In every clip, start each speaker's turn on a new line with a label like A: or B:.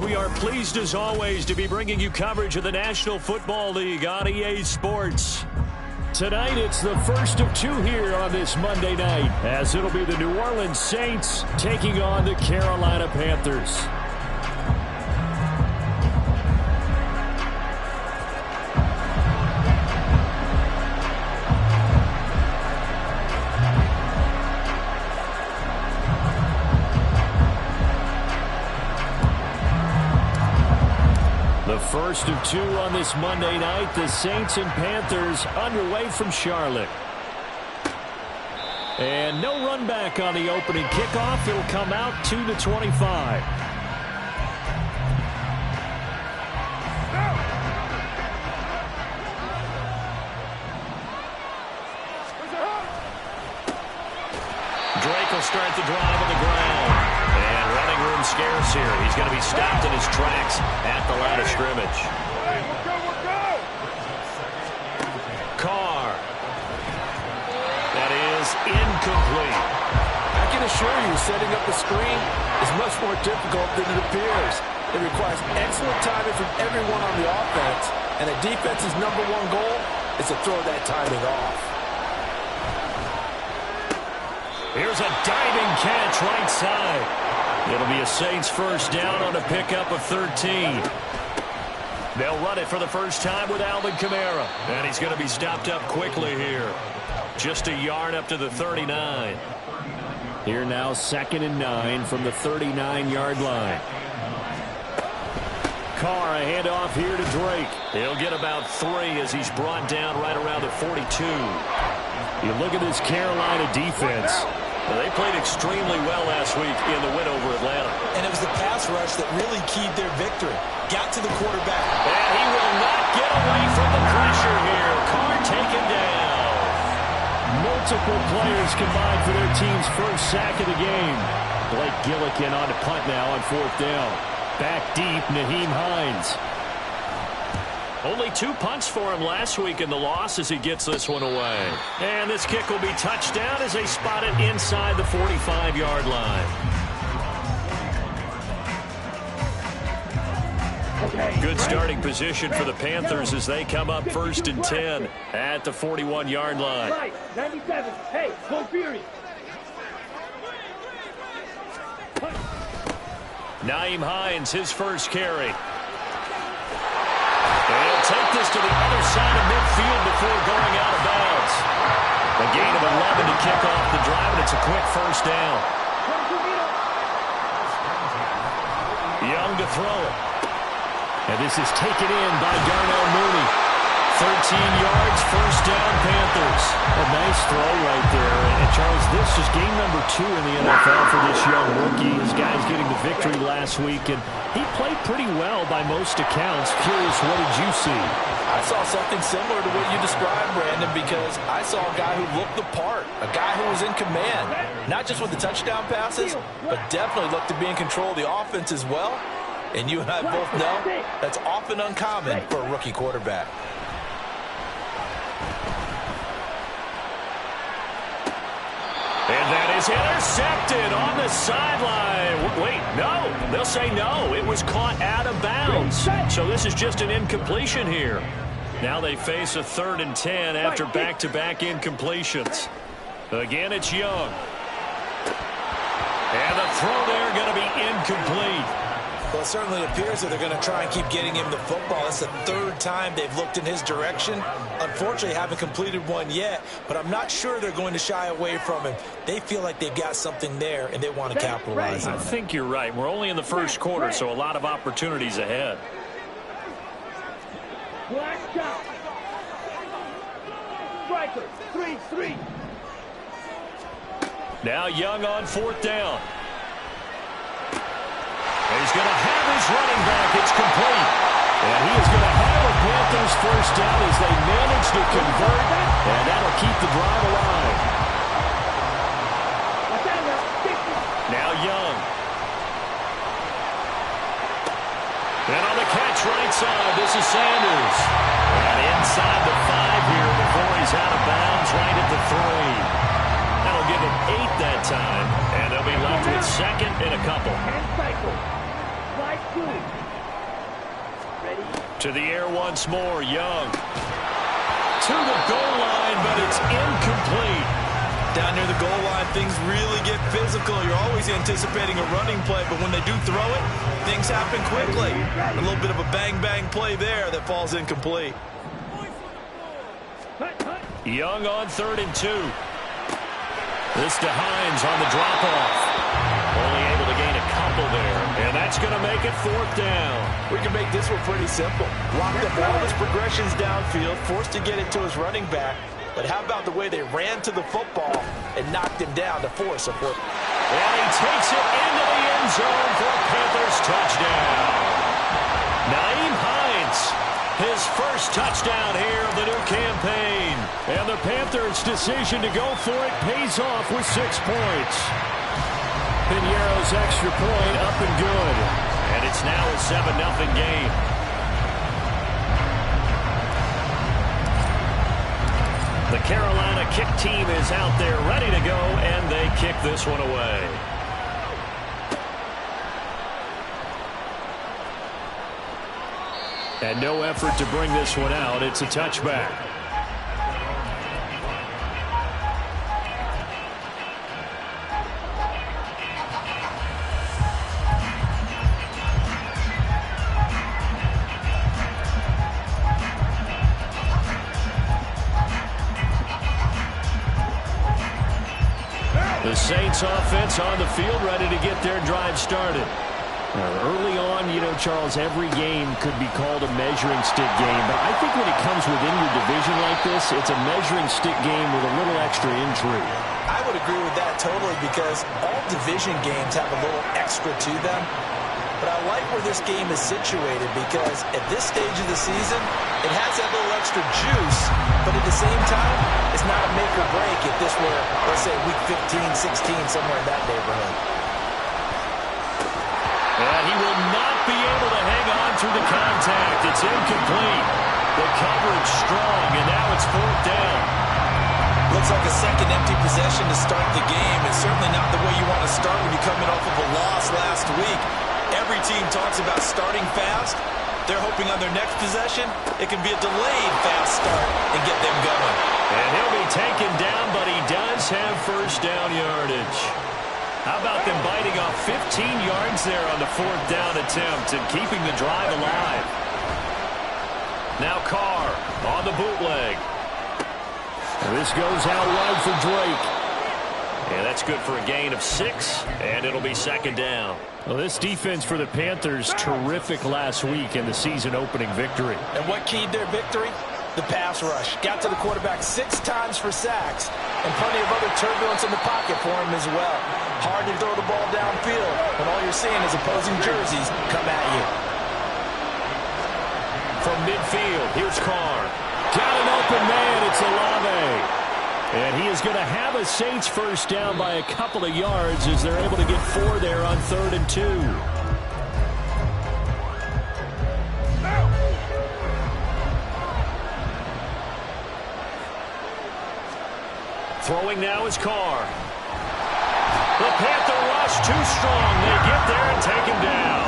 A: We are pleased as always to be bringing you coverage of the National Football League on EA Sports. Tonight, it's the first of two here on this Monday night, as it'll be the New Orleans Saints taking on the Carolina Panthers. First of two on this Monday night, the Saints and Panthers underway from Charlotte. And no run back on the opening kickoff. It'll come out 2-25. Drake will start the drive on the ground. And running room scarce here. He's going to be stopped in his tracks at the line of scrimmage. Carr. That is incomplete.
B: I can assure you, setting up a screen is much more difficult than it appears. It requires excellent timing from everyone on the offense, and a defense's number one goal is to throw that timing off.
A: Here's a diving catch right side. It'll be a Saints first down on a pickup of 13. They'll run it for the first time with Alvin Kamara. And he's going to be stopped up quickly here. Just a yard up to the 39. Here now, 2nd and 9 from the 39-yard line. Carr, a handoff here to Drake. He'll get about 3 as he's brought down right around the 42. You look at this Carolina defense. They played extremely well last week in the win over Atlanta.
C: And it was the pass rush that really keyed their victory. Got to the quarterback.
A: And he will not get away from the pressure here. Carr taken down. Multiple players combined for their team's first sack of the game. Blake Gillikin on to punt now on 4th down. Back deep, Nyheim Hines. Only 2 punts for him last week in the loss as he gets this one away. And this kick will be touchdown as they spot it inside the 45-yard line. Good starting position for the Panthers as they come up 1st and 10 at the 41-yard line.
D: 97. Hey, go Fury.
A: Nyheim Hines, his first carry. They'll take this to the other side of midfield before going out of bounds. A gain of 11 to kick off the drive, and it's a quick first down. Young to throw it. And this is taken in by Darnell Mooney. 13 yards, first down, Panthers. A nice throw right there. And Charles, this is game number 2 in the NFL for this young rookie. His guy's getting the victory last week, and he played pretty well by most accounts. Curious, what did you see?
B: I saw something similar to what you described, Brandon, because I saw a guy who looked the part, a guy who was in command, not just with the touchdown passes, but definitely looked to be in control of the offense as well. And you and I both know that's often uncommon for a rookie quarterback.
A: And that is intercepted on the sideline. Wait, no. They'll say no. It was caught out of bounds. So this is just an incompletion here. Now they face a 3rd and 10 after back-to-back incompletions. Again, it's Young. And the throw there going to be incomplete.
C: Well, it certainly appears that they're going to try and keep getting him the football. It's the 3rd time they've looked in his direction. Unfortunately, haven't completed one yet, but I'm not sure they're going to shy away from him. They feel like they've got something there, and they want to capitalize on it.
A: I think you're right. We're only in the first quarter, so a lot of opportunities ahead.
D: Black shot. Striker, 3-3.
A: Now Young on 4th down. He's going to have his running back. It's complete. And he is going to have a Panthers first down as they manage to convert. And that'll keep the drive alive. Now Young. And on the catch right side, this is Sanders. And inside the 5 here before he's out of bounds right at the 3. That'll give him 8 that time. And they'll be left with 2nd and a couple.
D: Slide 2. Ready?
A: To the air once more, Young. To the goal line, but it's incomplete.
B: Down near the goal line, things really get physical. You're always anticipating a running play, but when they do throw it, things happen quickly. A little bit of a bang-bang play there that falls incomplete.
A: Young on 3rd and 2. This to Hines on the drop-off. Only able to gain a couple there, and that's going to make it 4th down.
B: We can make this one pretty simple. Locked up all of his progressions downfield, forced to get it to his running back. But how about the way they ran to the football and knocked him down to force a 4th?
A: And he takes it into the end zone for a Panthers touchdown. Nyheim Hines, his first touchdown here of the new campaign. And the Panthers' decision to go for it pays off with 6 points. Piñeiro's extra point up and good. And it's now a 7-0 game. The Carolina kick team is out there ready to go, and they kick this one away. And no effort to bring this one out. It's a touchback. The Saints offense on the field, ready to get their drive started. Early on, you know, Charles, every game could be called a measuring stick game. But I think when it comes within your division like this, it's a measuring stick game with a little extra intrigue.
C: I would agree with that totally because all division games have a little extra to them. But I like where this game is situated because at this stage of the season, it has that little extra juice, but at the same time, it's not a make or break if this were, let's say, week 15, 16, somewhere in that neighborhood.
A: And he will not be able to hang on through the contact. It's incomplete. The coverage strong, and now it's 4th down.
C: Looks like a second empty possession to start the game. It's certainly not the way you want to start when you're coming off of a loss last week. Every team talks about starting fast. They're hoping on their next possession, it can be a delayed fast start and get them going.
A: And he'll be taken down, but he does have first down yardage. How about them biting off 15 yards there on the 4th down attempt and keeping the drive alive? Now Carr on the bootleg. And this goes out wide for Drake. And that's good for a gain of 6, and it'll be 2nd down. Well, this defense for the Panthers, terrific last week in the season-opening victory.
C: And what keyed their victory? The pass rush. Got to the quarterback 6 times for sacks, and plenty of other turbulence in the pocket for him as well. Hard to throw the ball downfield when all you're seeing is opposing jerseys come at you.
A: From midfield, here's Carr. Got an open man, it's Olave. And he is going to have a Saints first down by a couple of yards as they're able to get 4 there on 3rd and 2. Throwing now is Carr. The Panther rush too strong. They get there and take him down.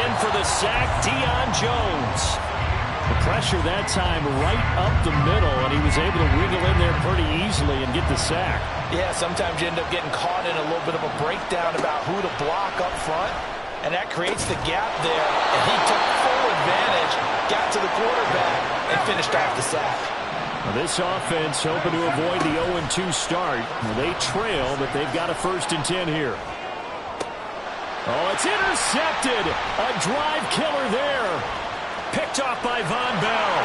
A: In for the sack, Deion Jones. The pressure that time right up the middle, and he was able to wiggle in there pretty easily and get the sack.
C: Yeah, sometimes you end up getting caught in a little bit of a breakdown about who to block up front, and that creates the gap there, and he took full advantage, got to the quarterback, and finished off the sack.
A: Well, this offense hoping to avoid the 0-2 start. Well, they trail, but they've got a 1st and 10 here. Oh, it's intercepted. A drive killer there. Picked off by Von Bell.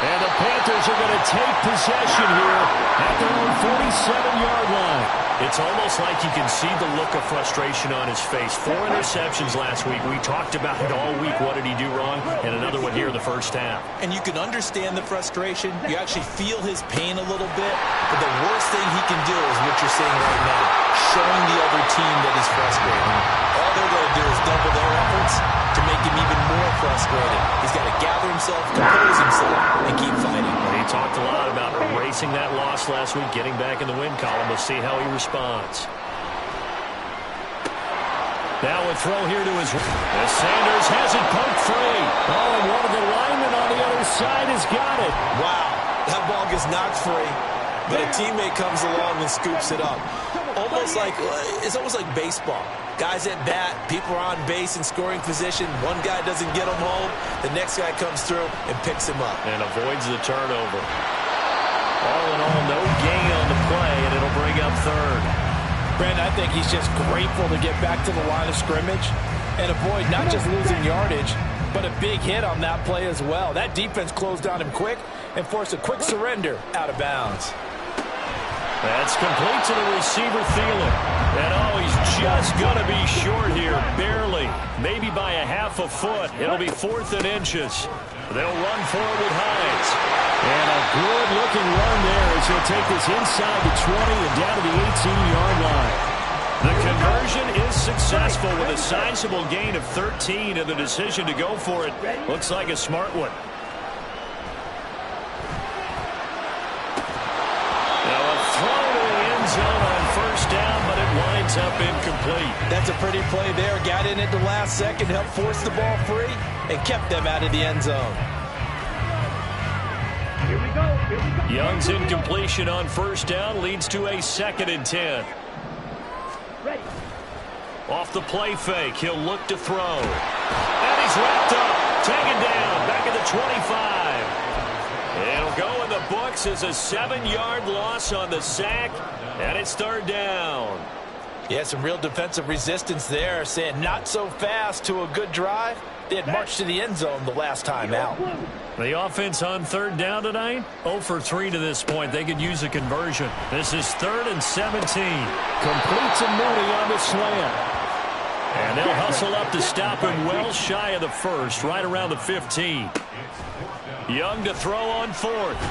A: And the Panthers are going to take possession here at their own 47-yard line.
B: It's almost like you can see the look of frustration on his face. 4 interceptions last week. We talked about it all week. What did he do wrong? And another one here in the first half.
C: And you can understand the frustration. You actually feel his pain a little bit. But the worst thing he can do is what you're saying right now, showing the other team that he's frustrated. All they're going to do is double their efforts to make him even more frustrated. He's got to gather himself, compose himself, and keep fighting.
A: Well, he talked a lot about erasing that loss last week, getting back in the win column. We'll see how he responds. Now a throw here to his as Sanders has it poked free. Oh, and one of the linemen on the other side has got it.
C: Wow, that ball gets knocked free, but a teammate comes along and scoops it up. It's almost like baseball. Guys at bat, people are on base in scoring position. One guy doesn't get him home. The next guy comes through and picks him up.
A: And avoids the turnover. All in all, no gain on the play, and it'll bring up third.
B: Brandon, I think he's just grateful to get back to the line of scrimmage and avoid not just losing yardage, but a big hit on that play as well. That defense closed on him quick and forced a quick surrender out of bounds.
A: That's complete to the receiver, Thielen. And oh, he's just going to be short here, barely. Maybe by a half a foot. It'll be 4th and inches. They'll run forward with Hines. And a good-looking run there as he'll take this inside the 20 and down to the 18-yard line. The conversion is successful with a sizable gain of 13, and the decision to go for it looks like a smart one. Now a throw to the end zone on first down, but it winds up incomplete.
B: That's a pretty play there. Got in at the last second, helped force the ball free, and kept them out of the end zone.
D: Here we go.
A: Young's incompletion on first down leads to a 2nd and 10.
D: Ready.
A: Off the play fake, he'll look to throw. And he's wrapped up, taken down, back at the 25. It'll go in the books as a 7-yard loss on the sack, and it's 3rd down.
B: Yeah, some real defensive resistance there, saying not so fast to a good drive. They had marched to the end zone the last time out.
A: The offense on 3rd down tonight, 0 for 3 to this point. They could use a conversion. This is 3rd and 17. Complete to Mooney on the slant. And they'll hustle up to stop him well shy of the 1st, right around the 15. Young to throw on 4th.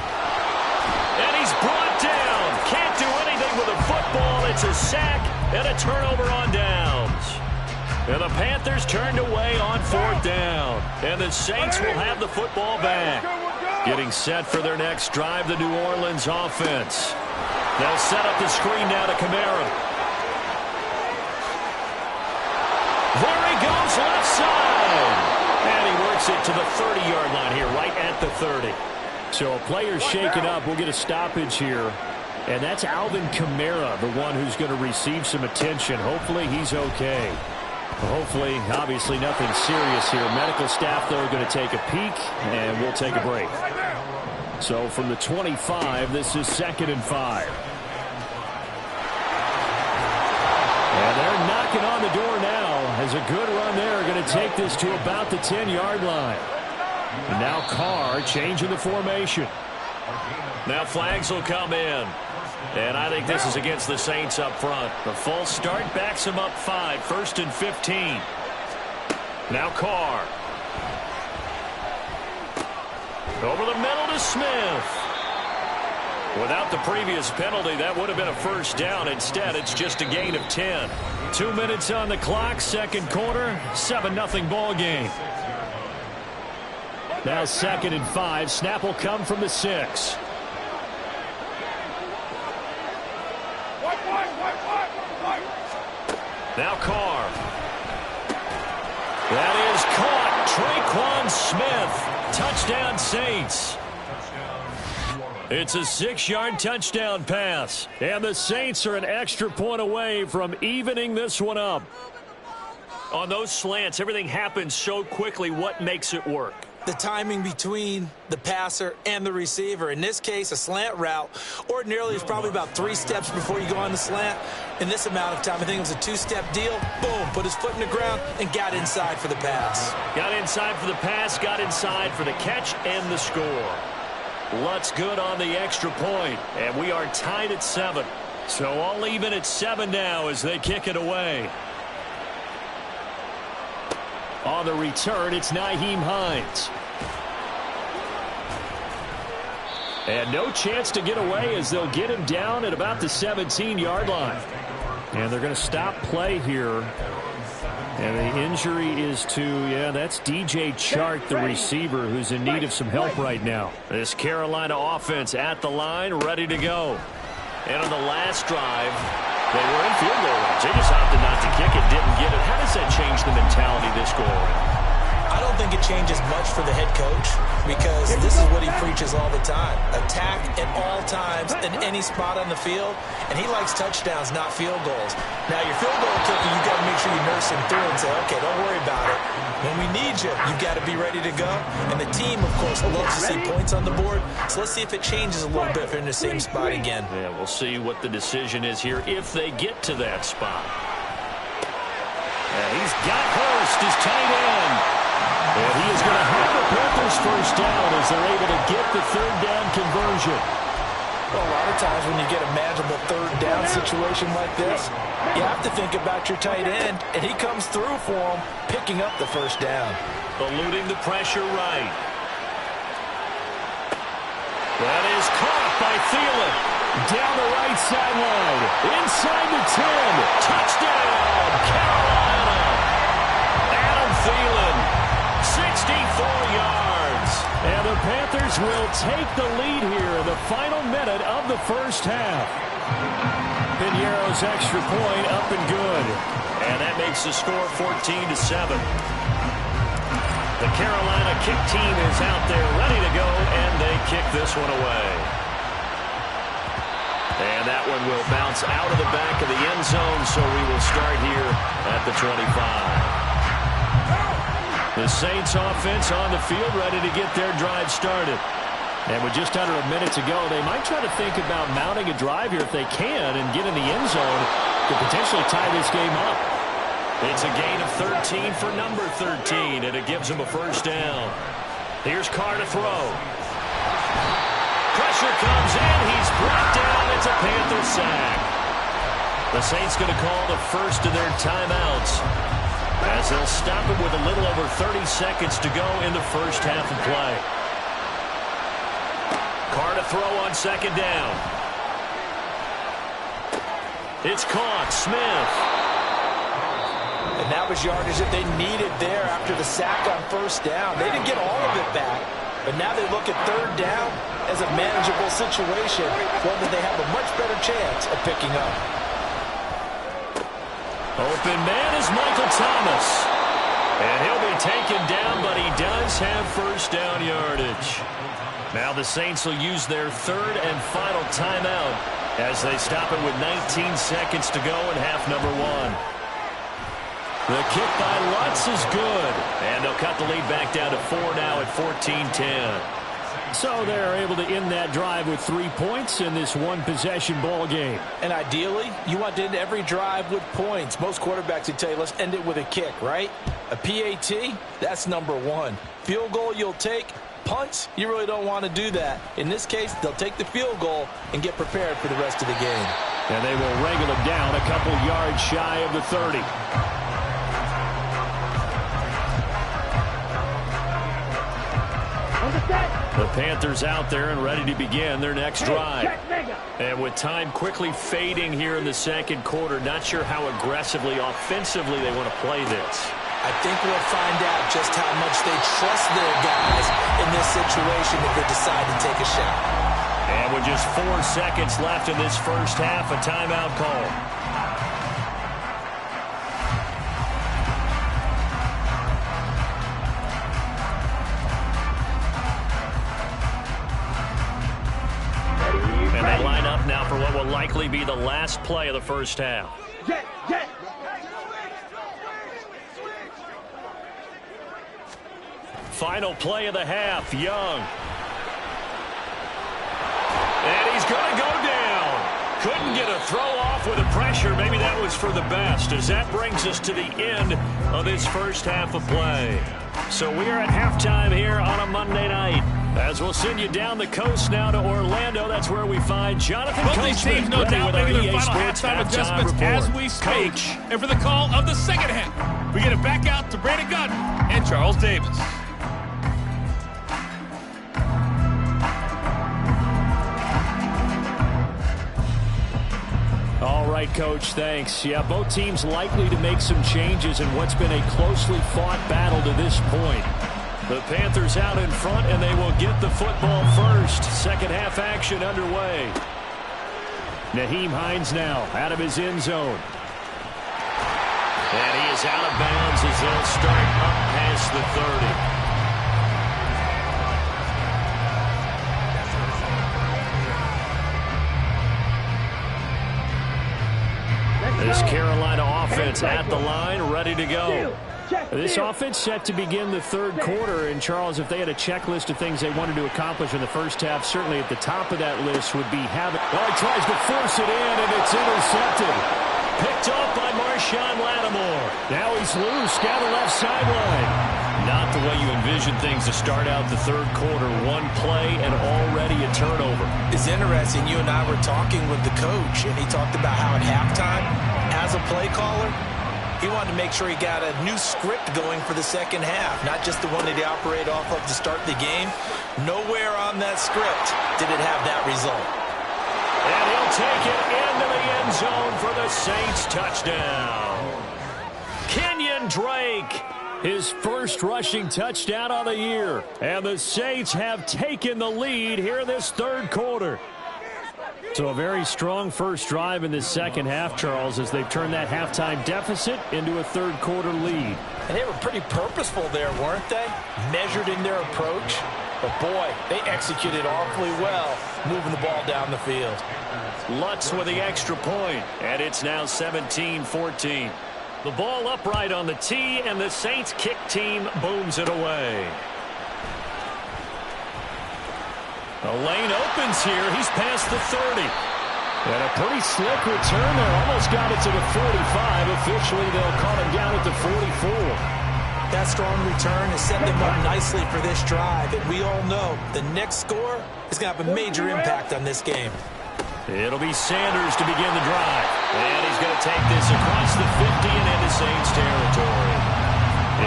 A: And he's brought down. Can't do anything with a football. It's a sack and a turnover on downs. And the Panthers turned away on 4th down. And the Saints will have the football back. Getting set for their next drive, the New Orleans offense. They'll set up the screen now to Kamara. There he goes, left side. And he works it to the 30-yard line here, right at the 30. So a player's shaken up. We'll get a stoppage here. And that's Alvin Kamara, the one who's going to receive some attention. Hopefully he's okay. Hopefully, obviously, nothing serious here. Medical staff, though, are going to take a peek, and we'll take a break. So from the 25, this is 2nd and 5. And they're knocking on the door now as a good run there. Going to take this to about the 10-yard line. And now Carr changing the formation. Now flags will come in. And I think this is against the Saints up front. The false start backs him up 5. 1st and 15. Now Carr. Over the middle to Smith. Without the previous penalty, that would have been a 1st down. Instead, it's just a gain of 10. 2 minutes on the clock, 2nd quarter, 7-0 ball game. Now 2nd and 5. Snap will come from the 6. Now Carr. That is caught. Traquan Smith. Touchdown Saints. It's a 6-yard touchdown pass. And the Saints are an extra point away from evening this one up. On those slants, everything happens so quickly. What makes it work?
C: The timing between the passer and the receiver. In this case, a slant route ordinarily is probably about 3 steps before you go on the slant. In this amount of time, I think it was a 2-step deal. Boom, put his foot in the ground and got inside for the pass.
A: Got inside for the pass, got inside for the catch and the score. Lutz good on the extra point, and we are tied at 7. So all even at 7 now as they kick it away. On the return, it's Nyheim Hines. And no chance to get away as they'll get him down at about the 17-yard line. And they're going to stop play here. And the injury is to, that's DJ Chark, the receiver, who's in need of some help right now. This Carolina offense at the line, ready to go. And on the last drive, they were in field goal range. They just opted not to kick it, didn't get it. How does that change the mentality this go around?
C: I don't think it changes much for the head coach because this is what he preaches all the time. Attack at all times in any spot on the field, and he likes touchdowns, not field goals. Now, your field goal kicker, you've got to make sure you nurse him through and say, okay, don't worry about it. When we need you, you've got to be ready to go. And the team, of course, loves to see points on the board, so let's see if it changes a little bit if they're in the same spot again.
A: Yeah, we'll see what the decision is here if they get to that spot. And he's got Hurst, his tight end. And he is going to have the Panthers first down as they're able to get the third down conversion.
C: Well, a lot of times when you get a manageable third down situation like this, you have to think about your tight end, and he comes through for him, picking up the first down.
A: Eluding the pressure right. That is caught by Thielen. Down the right sideline. Inside the 10. Touchdown, Carolina. Adam Thielen. 64 yards. And the Panthers will take the lead here in the final minute of the first half. Piñeiro's extra point up and good. And that makes the score 14-7. The Carolina kick team is out there ready to go, and they kick this one away. And that one will bounce out of the back of the end zone, so we will start here at the 25. The Saints offense on the field ready to get their drive started. And with just under a minute to go, they might try to think about mounting a drive here if they can and get in the end zone to potentially tie this game up. It's a gain of 13 for number 13, and it gives him a first down. Here's Carr to throw. Pressure comes in. He's brought down. It's a Panther sack. The Saints going to call the first of their timeouts, as they'll stop it with a little over 30 seconds to go in the first half of play. Carr to throw on second down. It's caught. Smith.
C: And that was yardage that they needed there after the sack on first down. They didn't get all of it back, but now they look at third down as a manageable situation, one that they have a much better chance of picking up.
A: Open man is Michael Thomas. And he'll be taken down, but he does have first down yardage. Now the Saints will use their third and final timeout as they stop it with 19 seconds to go in half number one. The kick by Lutz is good. And they'll cut the lead back down to 4 now at 14-10. So they're able to end that drive with 3 points in this one-possession ball game.
C: And ideally, you want to end every drive with points. Most quarterbacks would tell you, let's end it with a kick, right? A PAT, that's number one. Field goal you'll take. Punts, you really don't want to do that. In this case, they'll take the field goal and get prepared for the rest of the game.
A: And they will wrangle him down a couple yards shy of the 30. The Panthers out there and ready to begin their next drive. And with time quickly fading here in the second quarter, not sure how aggressively, offensively they want to play this.
C: I think we'll find out just how much they trust their guys in this situation if they decide to take a shot.
A: And with just 4 seconds left in this first half, a timeout call. Now for what will likely be the last play of the first half. Final play of the half, Young. And he's going to go down. Couldn't get a throw off with the pressure. Maybe that was for the best, as that brings us to the end of this first half of play. So we are at halftime here on a Monday night, as we'll send you down the coast now to Orlando. That's where we find Jonathan
E: Both these teams no doubt making their final halftime adjustments as we speak. And for the call of the second half, we get it back out to Brandon Gunn and Charles Davis.
A: All right, Coach, thanks. Yeah, both teams likely to make some changes in what's been a closely fought battle to this point. The Panthers out in front, and they will get the football first. Second half action underway. Nyheim Hines now out of his end zone. And he is out of bounds as they'll start up past the 30. This Carolina offense at the line, ready to go. This offense set to begin the third quarter. And, Charles, if they had a checklist of things they wanted to accomplish in the first half, certainly at the top of that list would be having... Oh, he tries to force it in, and it's intercepted. Picked off by Marshawn Lattimore. Now he's loose down the left sideline. Not the way you envision things to start out the third quarter. One play and already a turnover.
C: It's interesting. You and I were talking with the coach, and he talked about how at halftime, as a play caller, he wanted to make sure he got a new script going for the second half, not just the one that he operated off of to start the game. Nowhere on that script did it have that result.
A: And he'll take it into the end zone for the Saints touchdown. Kenyon Drake, his first rushing touchdown of the year. And the Saints have taken the lead here this third quarter. So a very strong first drive in this second half, Charles, as they've turned that halftime deficit into a third quarter lead.
C: And they were pretty purposeful there, weren't they? Measured in their approach. But, boy, they executed awfully well moving the ball down the field.
A: Lutz with the extra point, and it's now 17-14. The ball upright on the tee, and the Saints kick team booms it away. The lane opens here. He's past the 30. And a pretty slick return there. Almost got it to the 45. Officially, they'll call him down at the 44.
C: That strong return has set them up nicely for this drive. And we all know the next score is going to have a major impact on this game.
A: It'll be Sanders to begin the drive. And he's going to take this across the 50 and into Saints territory.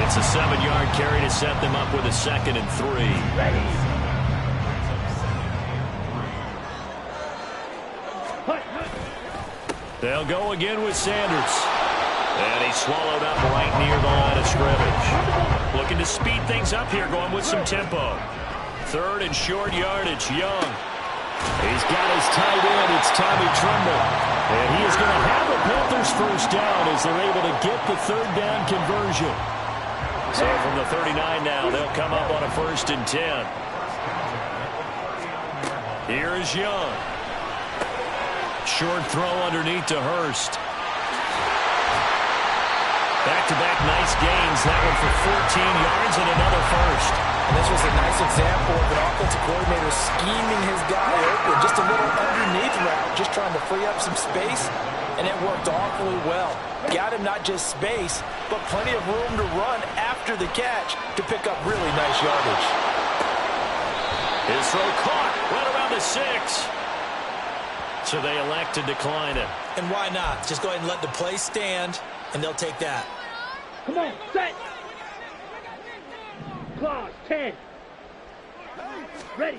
A: It's a 7-yard carry to set them up with a 2nd and 3.
D: Ready.
A: They'll go again with Sanders. And he's swallowed up right near the line of scrimmage. Looking to speed things up here, going with some tempo. 3rd and short yardage, Young. He's got his tight end. It's Tommy Tremble. And he is going to have the Panthers first down as they're able to get the 3rd down conversion. So from the 39 now, they'll come up on a 1st and 10. Here is Young. Short throw underneath to Hurst. Back-to-back nice gains. That one for 14 yards and another first.
C: And this was a nice example of an offensive coordinator scheming his guy open. Just a little underneath route, just trying to free up some space, and it worked awfully well. Got him not just space, but plenty of room to run after the catch to pick up really nice yardage.
A: His throw caught right around the 6. So they elect to decline it.
C: And why not? Just go ahead and let the play stand, and they'll take that.
D: Come on, set. Clock, 10. Ready.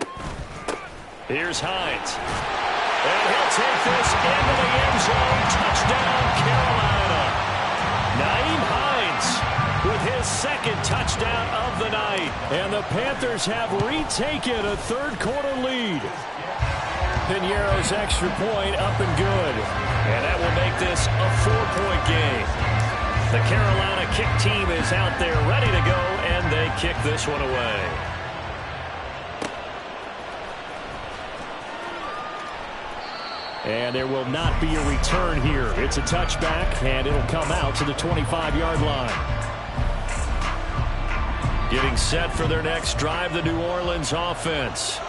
A: Here's Hines. And he'll take this into the end zone. Touchdown, Carolina. Nyheim Hines with his 2nd touchdown of the night. And the Panthers have retaken a third quarter lead. Piñeiro's extra point up and good. And that will make this a 4-point game. The Carolina kick team is out there ready to go, and they kick this one away. And there will not be a return here. It's a touchback, and it'll come out to the 25-yard line. Getting set for their next drive, the New Orleans offense.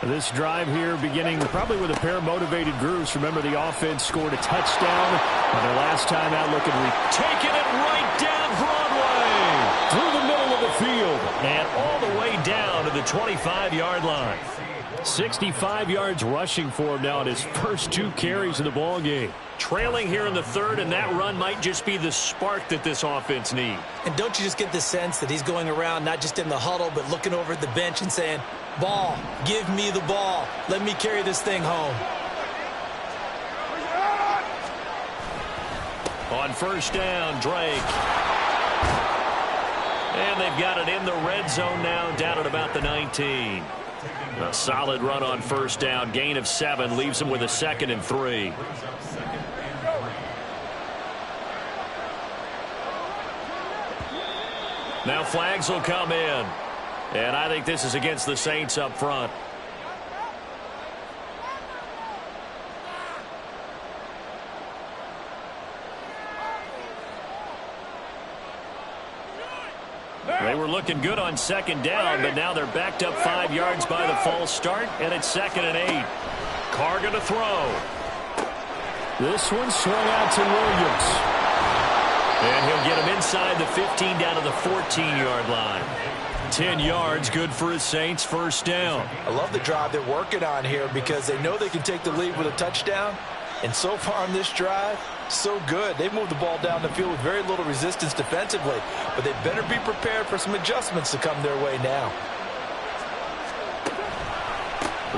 A: This drive here beginning probably with a pair of motivated groups. Remember, the offense scored a touchdown on their last time out. Taking it right down Broadway through the middle of the field and all the way down to the 25-yard line. 65 yards rushing for him now in his first 2 carries of the ball game. Trailing here in the 3rd, and that run might just be the spark that this offense needs.
C: And don't you just get the sense that he's going around not just in the huddle, but looking over at the bench and saying, ball, give me the ball. Let me carry this thing home.
A: On first down, Drake. And they've got it in the red zone now, down at about the 19. A solid run on first down. Gain of 7 leaves them with a 2nd and 3. Now flags will come in. And I think this is against the Saints up front. They were looking good on second down, but now they're backed up 5 yards by the false start, and it's 2nd and 8. Carr going to throw. This one swung out to Williams. And he'll get him inside the 15 down to the 14-yard line. 10 yards, good for his Saints, first down.
C: I love the drive they're working on here because they know they can take the lead with a touchdown. And so far on this drive, so good. They've moved the ball down the field with very little resistance defensively. But they better be prepared for some adjustments to come their way now.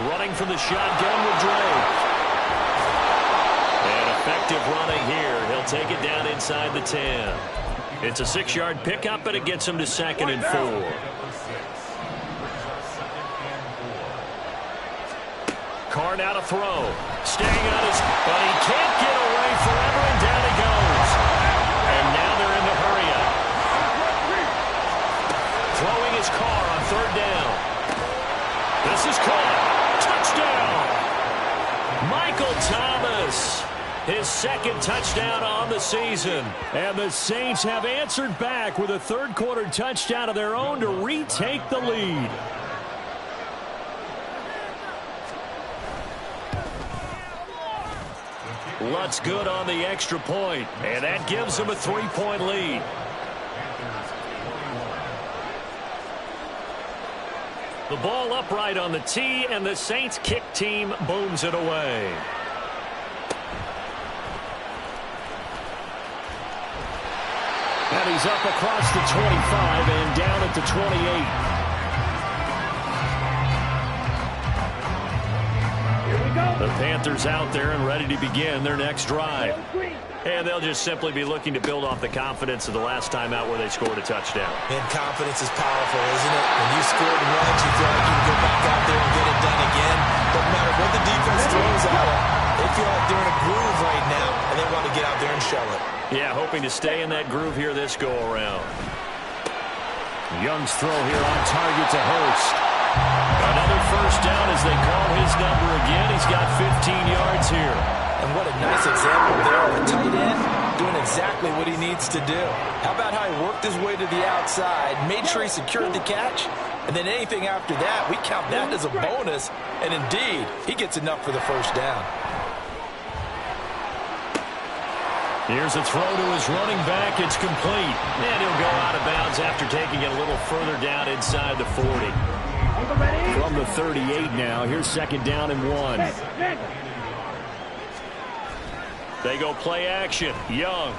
A: Running from the shotgun with Dre. And effective running here. He'll take it down inside the 10. It's a 6-yard pickup, but it gets him to 2nd and 4. Carr now to throw. Staying on his, but he can't get away forever, and down he goes. And now they're in the hurry up. Throwing his Carr on 3rd down. This is caught. Touchdown. Michael Thomas. His 2nd touchdown on the season. And the Saints have answered back with a third-quarter touchdown of their own to retake the lead. Lutz good on the extra point, and that gives them a 3-point lead. The ball upright on the tee, and the Saints kick team booms it away. And he's up across the 25 and down at the 28. The Panthers out there and ready to begin their next drive. And they'll just simply be looking to build off the confidence of the last time out where they scored a touchdown.
C: And confidence is powerful, isn't it? When you scored once, you feel like you can go back out there and get it done again. Doesn't matter what the defense throws at them. They feel like they're in a groove right now, and they want to get out there and show it.
A: Yeah, hoping to stay in that groove here this go-around. Young's throw here on target to Hurst. Another first down as they call his number again. He's got 15 yards here.
C: And what a nice example there of a tight end doing exactly what he needs to do. How about how he worked his way to the outside, made sure he secured the catch, and then anything after that, we count that as a bonus. And indeed, he gets enough for the first down.
A: Here's a throw to his running back. It's complete. And he'll go out of bounds after taking it a little further down inside the 40. From the 38 now. Here's 2nd down and 1. They go play action. Young.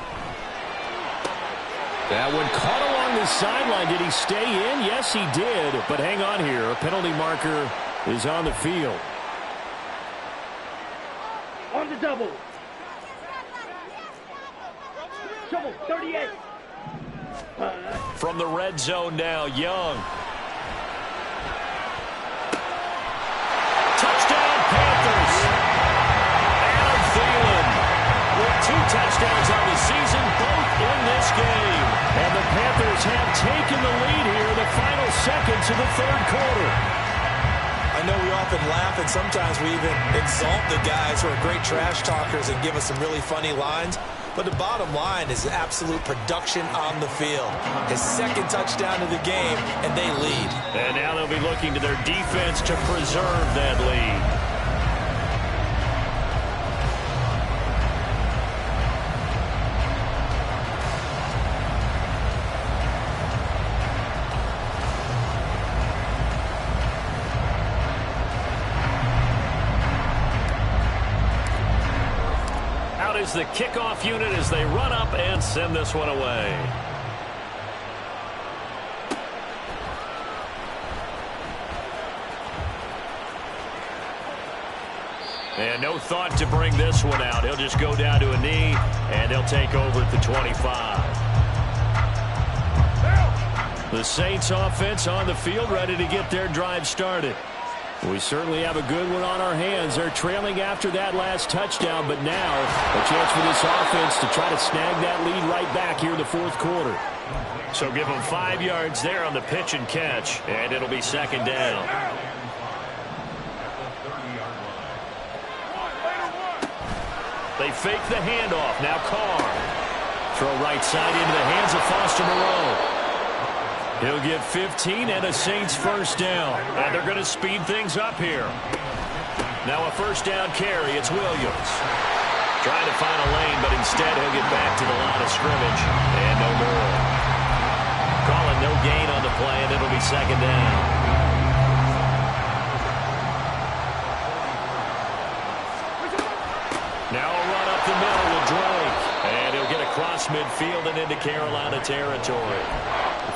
A: That one caught along the sideline. Did he stay in? Yes, he did. But hang on here. A penalty marker is on the field.
D: On the double. Double, 38.
A: From the red zone now, Young. Touchdown, Panthers. Adam Thielen with 2 touchdowns on the season, both in this game. And the Panthers have taken the lead here, the final seconds of the 3rd quarter.
C: I know we often laugh, and sometimes we even exalt the guys who are great trash talkers and give us some really funny lines. But the bottom line is absolute production on the field. His 2nd touchdown of the game, and they lead.
A: And now they'll be looking to their defense to preserve that lead. Is the kickoff unit as they run up and send this one away. And no thought to bring this one out. He'll just go down to a knee, and he'll take over at the 25. The Saints offense on the field ready to get their drive started. We certainly have a good one on our hands. They're trailing after that last touchdown, but now a chance for this offense to try to snag that lead right back here in the fourth quarter.
F: So give them 5 yards there on the pitch and catch, and it'll be second down. They fake the handoff. Now Carr. Throw right side into the hands of Foster Moreau. He'll get 15 and a Saints first down. And they're going to speed things up here. Now a first down carry. It's Williams. Trying to find a lane, but instead he'll get back to the line of scrimmage. And no more. Calling no gain on the play, and it'll be second down. Now a run up the middle with Drake. And he'll get across midfield and into Carolina territory.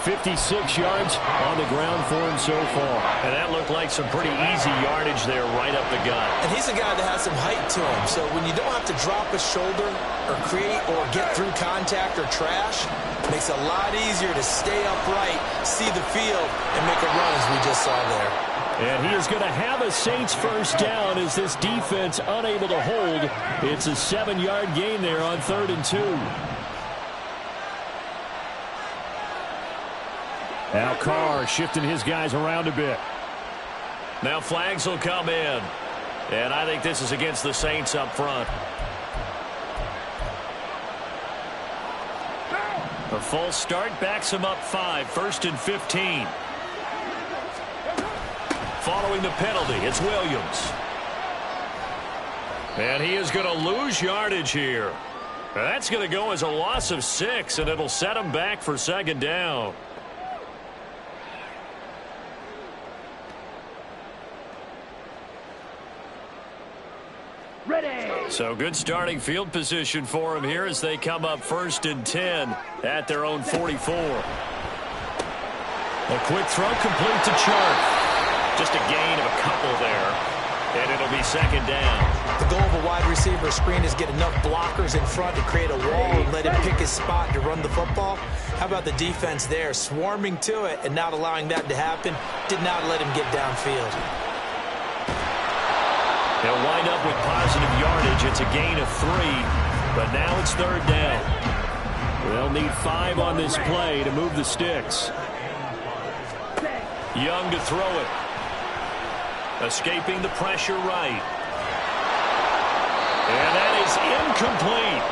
A: 56 yards on the ground for him so far.
F: And that looked like some pretty easy yardage there right up the gut.
C: And he's a guy that has some height to him. So when you don't have to drop a shoulder or create or get through contact or trash, it makes it a lot easier to stay upright, see the field, and make a run as we just saw there.
A: And he is going to have a Saints first down as this defense unable to hold. It's a 7-yard gain there on 3rd and 2. Now Carr shifting his guys around a bit.
F: Now flags will come in. And I think this is against the Saints up front. A false start backs him up 5. 1st and 15. Following the penalty, it's Williams. And he is going to lose yardage here. That's going to go as a loss of 6, and it'll set him back for second down. So good starting field position for him here as they come up 1st and 10 at their own 44.
A: A quick throw complete to Chark.
F: Just a gain of a couple there, and it'll be second down.
C: The goal of a wide receiver screen is get enough blockers in front to create a wall and let him pick his spot to run the football. How about the defense there, swarming to it and not allowing that to happen? Did not let him get downfield.
F: They'll wind up with positive yardage. It's a gain of 3, but now it's 3rd down.
A: They'll need 5 on this play to move the sticks.
F: Young to throw it. Escaping the pressure right. And that is incomplete.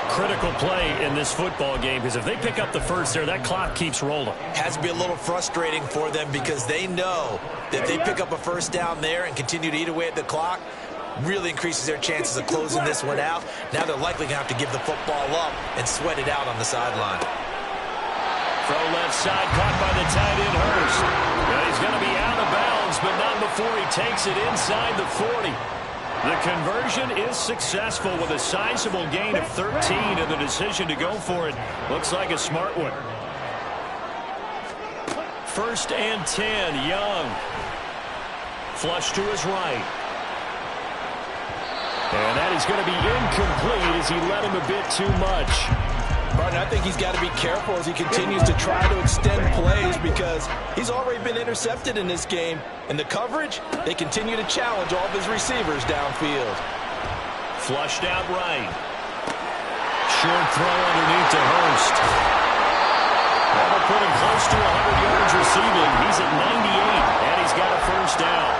F: Critical play in this football game, because if they pick up the first there, that clock keeps rolling.
C: Has to be a little frustrating for them because they know that if they pick up a first down there and continue to eat away at the clock, really increases their chances of closing this one out. Now they're likely going to have to give the football up and sweat it out on the sideline.
F: Throw left side, caught by the tight end Hurst. Now he's going to be out of bounds, but not before he takes it inside the 40. The conversion is successful with a sizable gain of 13, and the decision to go for it looks like a smart one. 1st and 10, Young. Flush to his right.
A: And that is going to be incomplete as he led him a bit too much.
B: Martin, I think he's got to be careful as he continues to try to extend plays because he's already been intercepted in this game. And the coverage, they continue to challenge all of his receivers downfield.
F: Flushed out right.
A: Short throw underneath to Hurst.
F: That'll put him close to 100 yards receiving. He's at 98, and he's got a first down.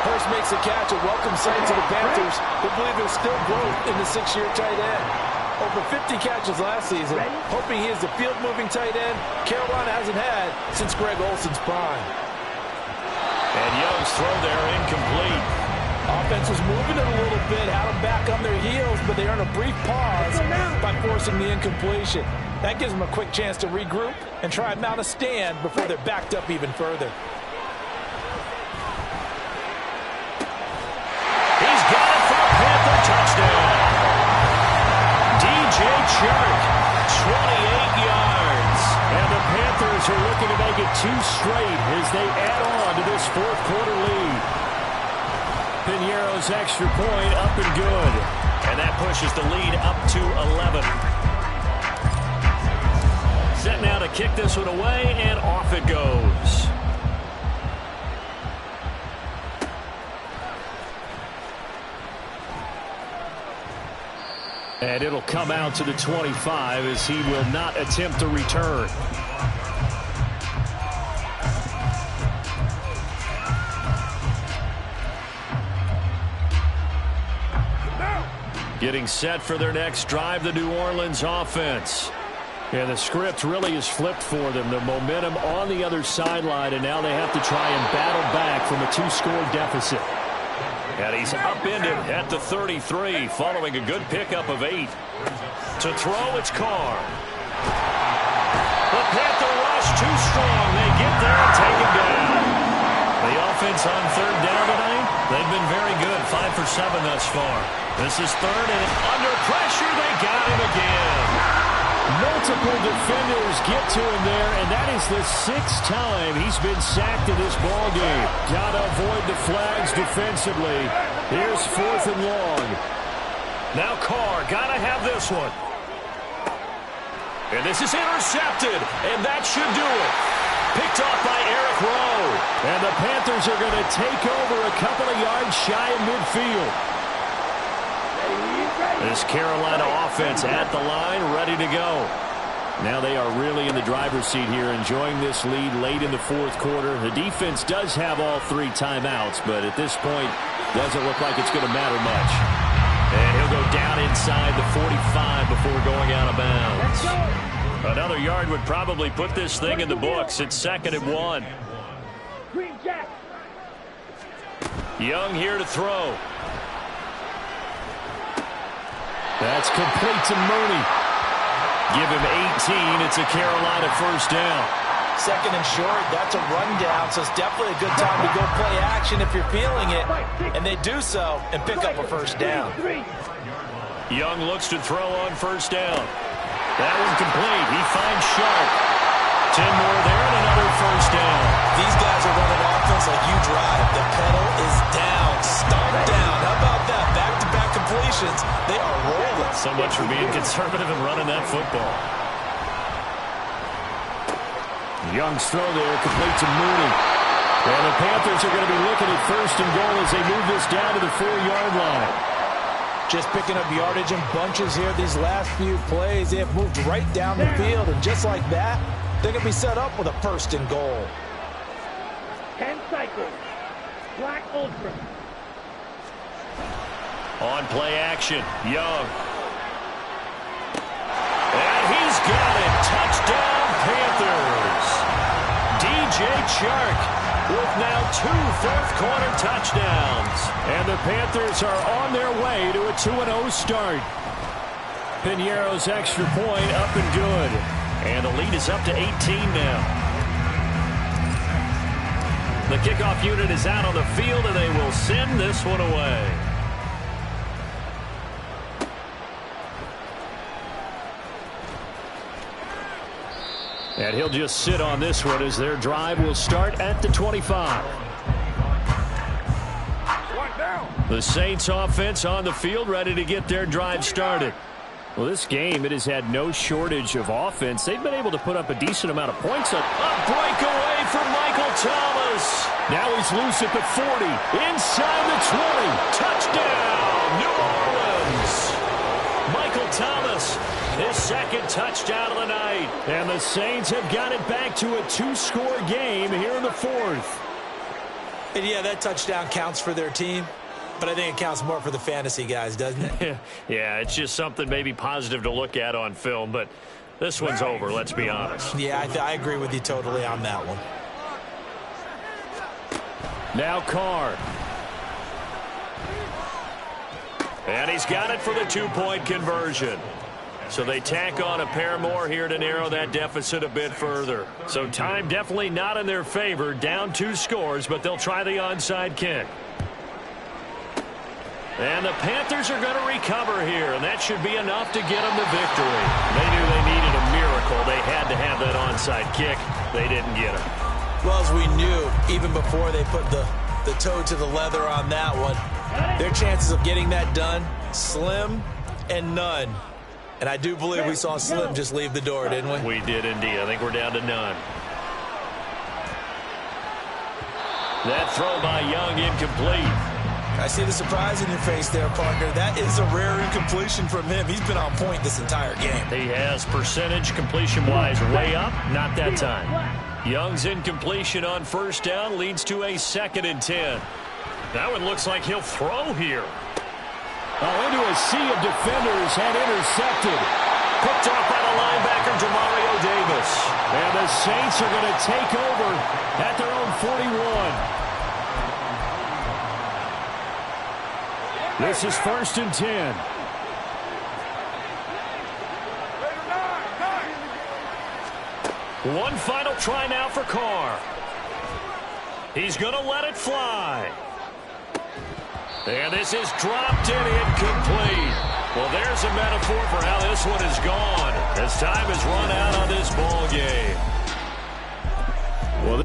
B: Hurst makes a catch, a welcome sight to the Panthers, who believe there's still growth in the 6-year tight end. Over 50 catches last season, hoping he is the field-moving tight end Carolina hasn't had since Greg Olson's prime.
F: And Young's throw there incomplete.
B: Offense was moving it a little bit, had them back on their heels, but they earn a brief pause by forcing the incompletion. That gives them a quick chance to regroup and try and mount a stand before they're backed up even further.
F: He's got it for a Panther touchdown. DJ Chark, 28 yards.
A: And the Panthers are looking to make it 2 straight as they add on to this fourth quarter lead. Piñeiro's extra point up and good.
F: And that pushes the lead up to 11. Set now to kick this one away, and off it goes. And it'll come out to the 25 as he will not attempt to return. Getting set for their next drive, the New Orleans offense. And the script really is flipped for them. The momentum on the other sideline, and now they have to try and battle back from a 2-score deficit. And he's upended at the 33, following a good pickup of 8. To throw, it's Carr. The Panther rush too strong. They get there and take him down. The offense on 3rd down tonight, they've been very good, 5 for 7 thus far. This is 3rd, and under pressure, they got him again. Multiple defenders get to him there, and that is the 6th time he's been sacked in this ball game. Got to avoid the flags defensively. Here's 4th and long. Now Carr, got to have this one. And this is intercepted, and that should do it. Picked off by Eric Rowe. And the Panthers are going to take over a couple of yards shy of midfield. This Carolina offense at the line, ready to go. Now they are really in the driver's seat here, enjoying this lead late in the 4th quarter. The defense does have all 3 timeouts, but at this point, doesn't look like it's going to matter much. And he'll go down inside the 45 before going out of bounds. Another yard would probably put this thing in the books. It's 2nd and 1. Young here to throw. That's complete to Mooney. Give him 18. It's a Carolina 1st down.
C: 2nd and short. That's a rundown, so it's definitely a good time to go play action if you're feeling it. And they do so and pick up a 1st down.
F: Young looks to throw on 1st down. That one complete. He finds Sharp. 10 more there and another 1st down.
C: These guys are running offense like you drive. The pedal is down. Stomp down. How about that? Back-to-back completions. They are rolling.
F: So much for being conservative and running that football. Young's throw there, complete to Mooney. And the Panthers are going to be looking at 1st and goal as they move this down to the 4-yard line.
C: Just picking up yardage in bunches here these last few plays. They have moved right down the field, and just like that, they're going to be set up with a 1st and goal.
D: 10 cycles. Black Ultra.
F: On play action, Young. And he's got it. Touchdown, Panthers. DJ Chark with now 2 fourth-quarter touchdowns. And the Panthers are on their way to a 2-0 start. Piñeiro's extra point up and good. And the lead is up to 18 now. The kickoff unit is out on the field, and they will send this one away. And he'll just sit on this one as their drive will start at the 25. The Saints offense on the field, ready to get their drive started. Well, this game, it has had no shortage of offense. They've been able to put up a decent amount of points. A breakaway from Michael Thomas. Now he's loose at the 40. Inside the 20. Touchdown, New Orleans. Michael Thomas, his 2nd touchdown of the night. And the Saints have got it back to a 2-score game here in the 4th.
C: And yeah, that touchdown counts for their team. But I think it counts more for the fantasy guys, doesn't it?
F: Yeah, it's just something maybe positive to look at on film, but this one's over, let's be honest.
C: Yeah, I agree with you totally on that one.
F: Now Carr. And he's got it for the 2-point conversion. So they tack on a pair more here to narrow that deficit a bit further. So time definitely not in their favor, down 2 scores, but they'll try the onside kick. And the Panthers are going to recover here, and that should be enough to get them the victory. They knew they needed a miracle. They had to have that onside kick. They didn't get it.
C: Well, as we knew, even before they put the toe to the leather on that one, their chances of getting that done, slim and none. And I do believe we saw Slim just leave the door, didn't we?
F: We did indeed. I think we're down to none. That throw by Young incomplete.
C: I see the surprise in your face there, partner. That is a rare incompletion from him. He's been on point this entire game.
F: He has percentage completion-wise way up. Not that time. Young's incompletion on first down leads to a 2nd and 10. That one looks like he'll throw here.
A: Oh, into a sea of defenders and intercepted.
F: Picked off by the linebacker, Demario Davis.
A: And the Saints are going to take over at their own 41. This is 1st and 10.
F: One final try now for Carr. He's going to let it fly. And this is dropped in incomplete. Well, there's a metaphor for how this one is gone, as time has run out on this ball game. Well,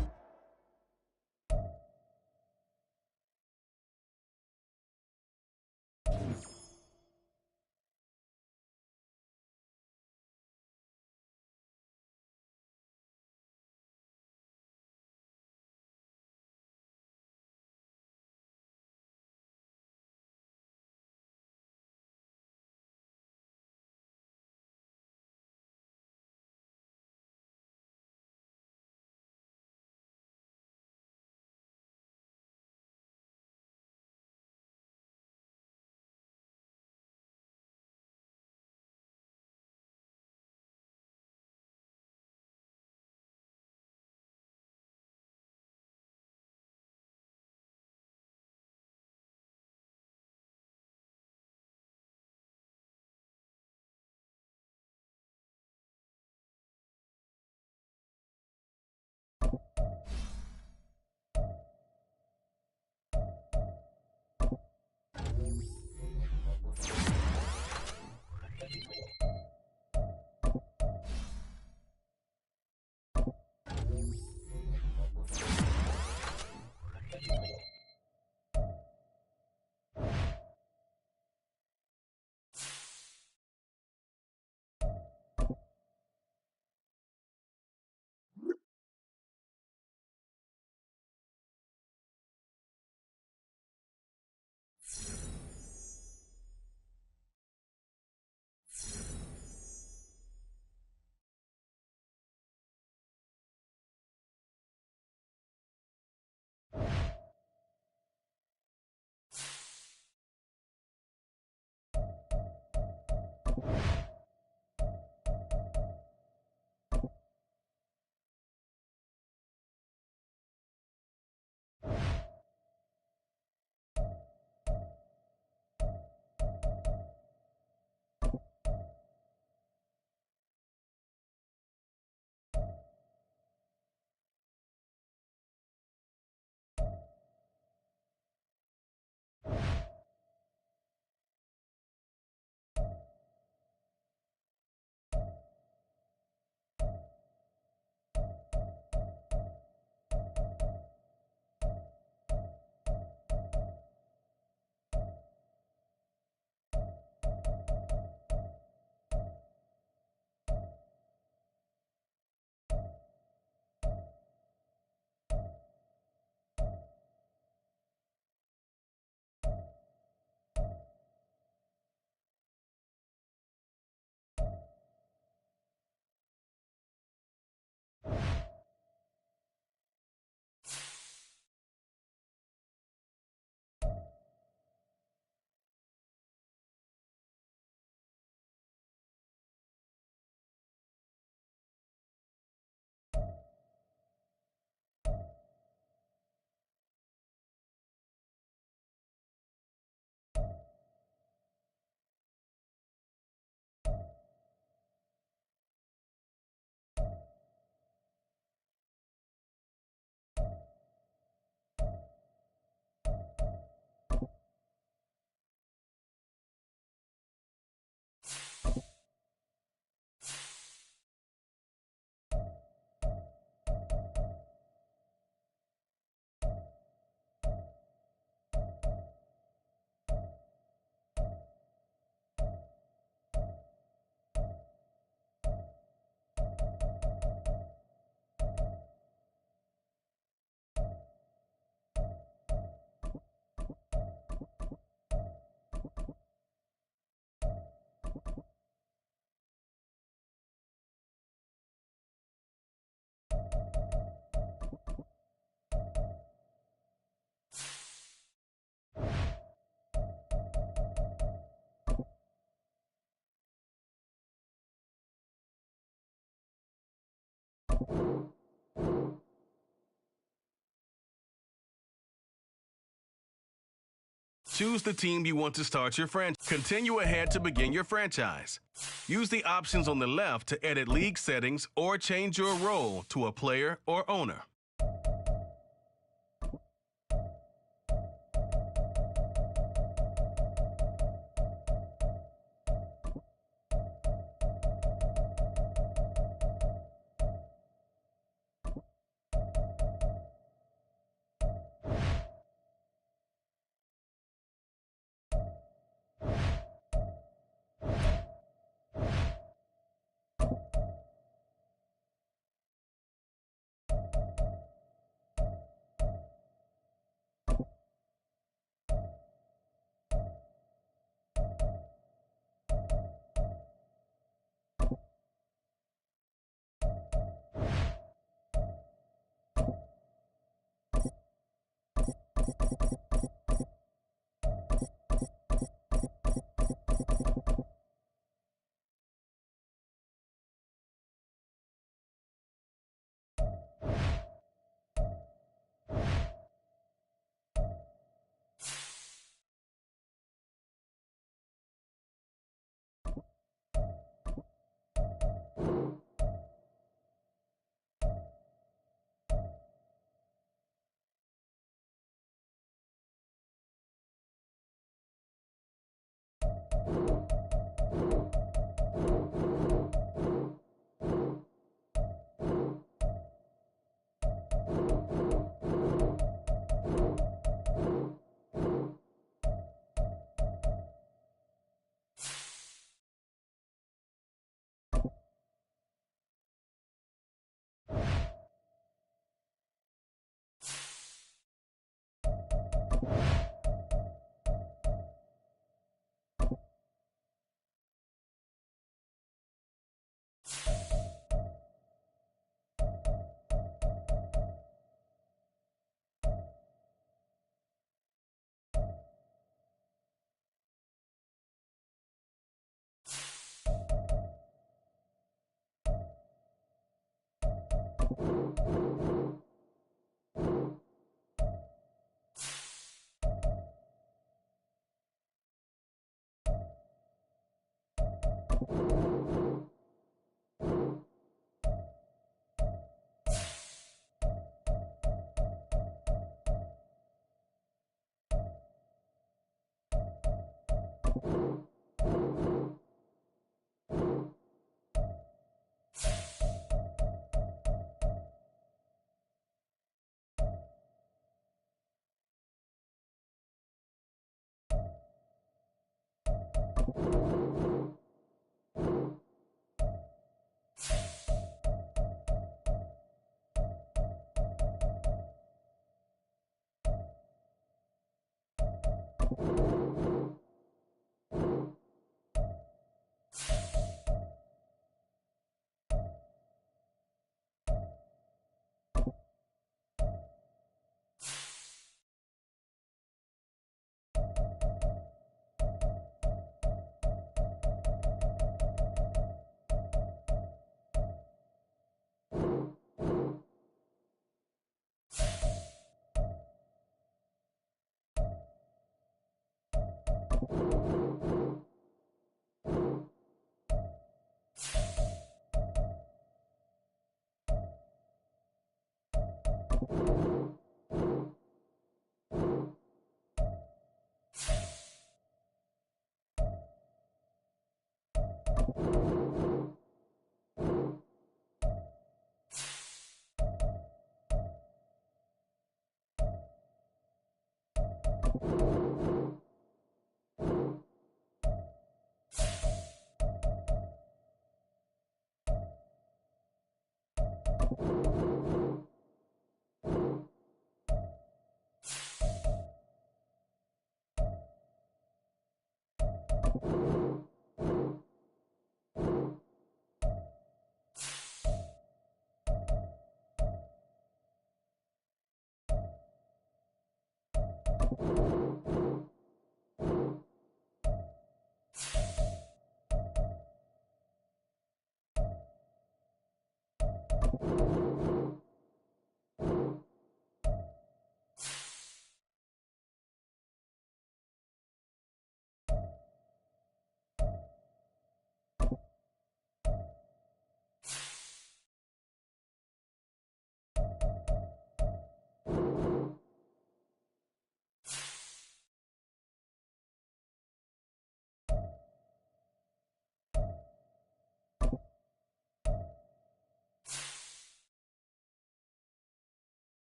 G: Choose the team you want to start your franchise. Continue ahead to begin your franchise. Use the options on the left to edit league settings or change your role to a player or owner.